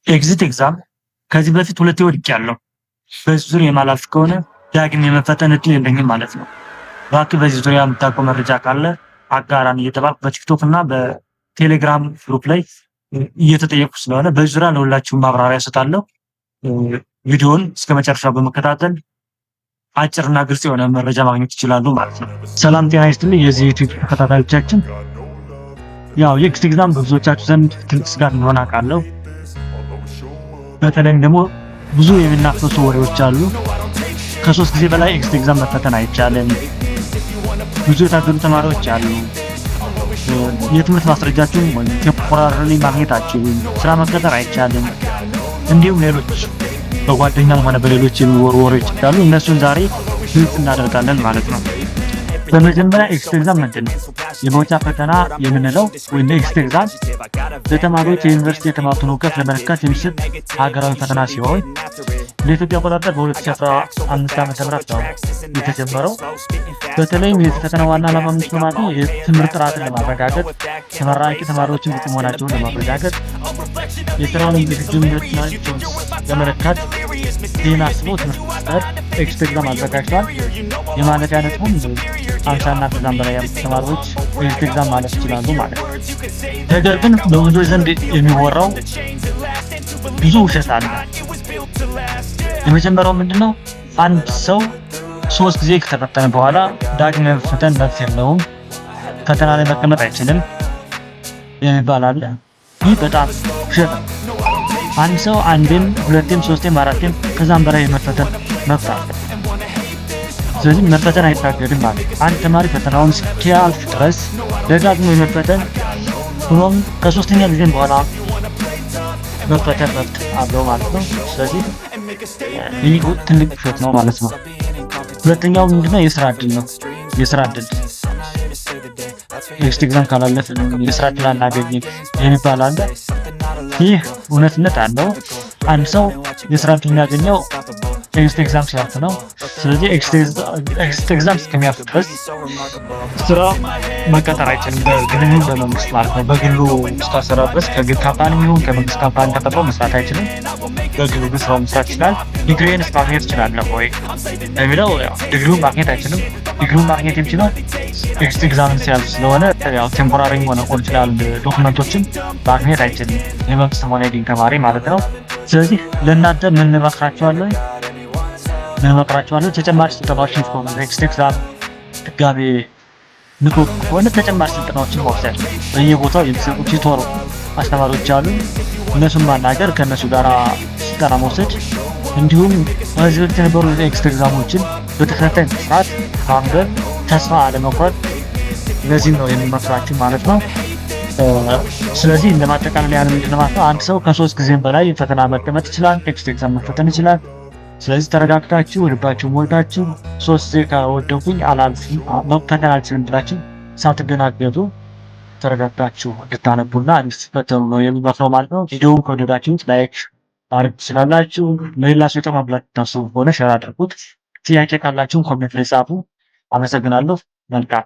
ኤግዚት ኤግዛም ከዚህ በፊት 2 ወድቄያለሁ። በዚህ ዙር የማላልፍ ከሆነ ዳግም የመፈተን እድል የለኝም ማለት ነው። እባክህ በዚህ ዙሪያ የምታውቀው መረጃ ካለ አጋራን እየተባልኩ በቲክቶክ እና በቴሌግራም ግሩፕ ላይ እየተጠየቁ ስለሆነ በዚህ ዙሪያ ለሁላችሁም ማብራሪያ እሰጣለሁ። ቪዲዮውን እስከ መጨረሻው በመከታተል አጭርና ግልጽ የሆነ መረጃ ማግኘት ይችላሉ ማለት ነው። ሰላም ጤና ይስጥልኝ የዚህ ዩቲዩብ ተከታታዮቻችን። ያው የኤግዚት ኤግዛም በብዙዎቻችሁ ዘንድ ትልቅ ስጋት እንደሆነ አውቃለሁ። በተለይም ደግሞ ብዙ የሚናፈሱ ወሬዎች አሉ። ከ3 ጊዜ በላይ ኤግዚት ኤግዛም መፈተን አይቻልም። ብዙ የታገዱ ተማሪዎች አሉ። የትምህርት ማስረጃችሁን ወይ ቴምፖራሪ ማግኘት አትችሉም፣ ስራ መቀጠር አይቻልም፣ እንዲሁም ሌሎች በጓደኛም ሆነ በሌሎች የሚወሩ ወሬዎች አሉ። እነሱን ዛሬ ግልጽ እናደርጋለን ማለት ነው። በመጀመሪያ ኤግዚት ኤግዛም ምንድን ነው? የመውጫ ፈተና የምንለው ወይም ኤግዚት ኤግዛም ለተማሪዎች የዩኒቨርሲቲ የተማሩትን እውቀት ለመለካት የሚሰጥ ሀገራዊ ፈተና ሲሆን ለኢትዮጵያ አቆጣጠር በ2015 ዓ.ም ነው የተጀመረው። በተለይም የፈተና ዋና ዓላማ ምንድን ነው? የትምህርት ጥራትን ለማረጋገጥ፣ ተመራቂ ተማሪዎችን ብቁ መሆናቸውን ለማረጋገጥ፣ የስራውን ዝግጁነታቸውን ለመለካት ይህን አስቦ ትምህርት ሚኒስቴር ኤግዚት ኤግዛም አዘጋጅቷል። የማለፊያ ነጥቡም 50 እና ከዛም በላይ ያሉ ተማሪዎች ኤግዚት ኤግዛም ማለት ይችላሉ ማለት ነው። ነገር ግን በብዙዎች ዘንድ የሚወራው ብዙ ውሸት አለ። የመጀመሪያው ምንድነው? አንድ ሰው 3 ጊዜ ከተፈተነ በኋላ ዳግም መፈተን መብት የለውም፣ ፈተና ላይ መቀመጥ አይችልም የሚባል አለ። ይህ በጣም ውሸት ነው። አንድ ሰው አንዴም 2ም 3ም 4ም ከዛም በላይ የመፈተን መብት አለ። ስለዚህ መፈተን አይታገድም ማለት ነው። አንድ ተማሪ ፈተናውን እስኪያልፍ ድረስ ደጋግሞ የመፈተን ሆኖም ከ3ኛ ጊዜም በኋላ መፈተን መብት አለው ማለት ነው። ስለዚህ ይህ ትልቅ ውሸት ነው ማለት ነው። ሁለተኛው ምንድነው? የስራ እድል ነው። የስራ እድል ኤግዚት ኤግዛም ካላለፈ የስራ እድል አናገኝም የሚባል አለ። ይህ እውነትነት አለው። አንድ ሰው የስራ እድል የሚያገኘው ኤግዚት ኤግዛም ሲያልፍ ነው። ስለዚህ ኤግዚት ኤግዛም እስከሚያልፍ ድረስ ስራ መቀጠር አይችልም፣ በግል በመንግስት ማለት ነው። በግሉ እስካሰራ ድረስ ከግል ካምፓኒ ይሁን ከመንግስት ካምፓኒ ተቀጥሮ መስራት አይችልም። በግሉ ግን ስራው መስራት ይችላል። ዲግሪን ማግኘት ይችላል ወይ የሚለው ዲግሪውን ማግኘት አይችልም። ዲግሪውን ማግኘት የሚችለው ኤግዚት ኤግዛምን ሲያልፍ ስለሆነ ያው ቴምፖራሪ ሆነ ኦሪጂናል ዶክመንቶችን ማግኘት አይችልም፣ የመንግስት ሆነ የዲግሪ ተማሪ ማለት ነው። ስለዚህ ለእናንተ ምን እንመክራችኋለን? ተጨማሪ ስልጠናዎችን ከሆነ ኤግዚት ኤግዛም ድጋሜ ንቁ ከሆነ ተጨማሪ ስልጠናዎችን መውሰድ፣ በየቦታው የሚሰጡ ቲቶር አስተማሪዎች አሉ፣ እነሱን ማናገር፣ ከእነሱ ጋር ስልጠና መውሰድ፣ እንዲሁም ከዚህ በፊት የነበሩ ኤግዚት ኤግዛሞችን በተከታታይ መስራት፣ ማንበብ፣ ተስፋ አለመቁረጥ፣ እነዚህን ነው የሚመክራችሁ ማለት ነው። ስለዚህ እንደማጠቃለል ያለ ምንድነው ማለት ነው? አንድ ሰው ከ3 ጊዜም በላይ ፈተና መቀመጥ ይችላል፣ ኤግዚት ኤግዛም መፈተን ይችላል። ስለዚህ ተረጋግታችሁ ወልባችሁ ሞልታችሁ 3 ጊዜ ካወደቁኝ አላልፍም መፈተን አልችልም ብላችሁ ሳትደናገጡ ተረጋግታችሁ እንድታነቡና እንድትፈተኑ ነው የሚመክረው ማለት ነው። ቪዲዮውን ከወደዳችሁት ላይክ ማድረግ ትችላላችሁ። ለሌላ ሰው ይጠቅማል ብላችሁ ታስቡ ከሆነ ሼር አድርጉት። ጥያቄ ካላችሁ ኮሜንት ላይ ጻፉ። አመሰግናለሁ። መልካም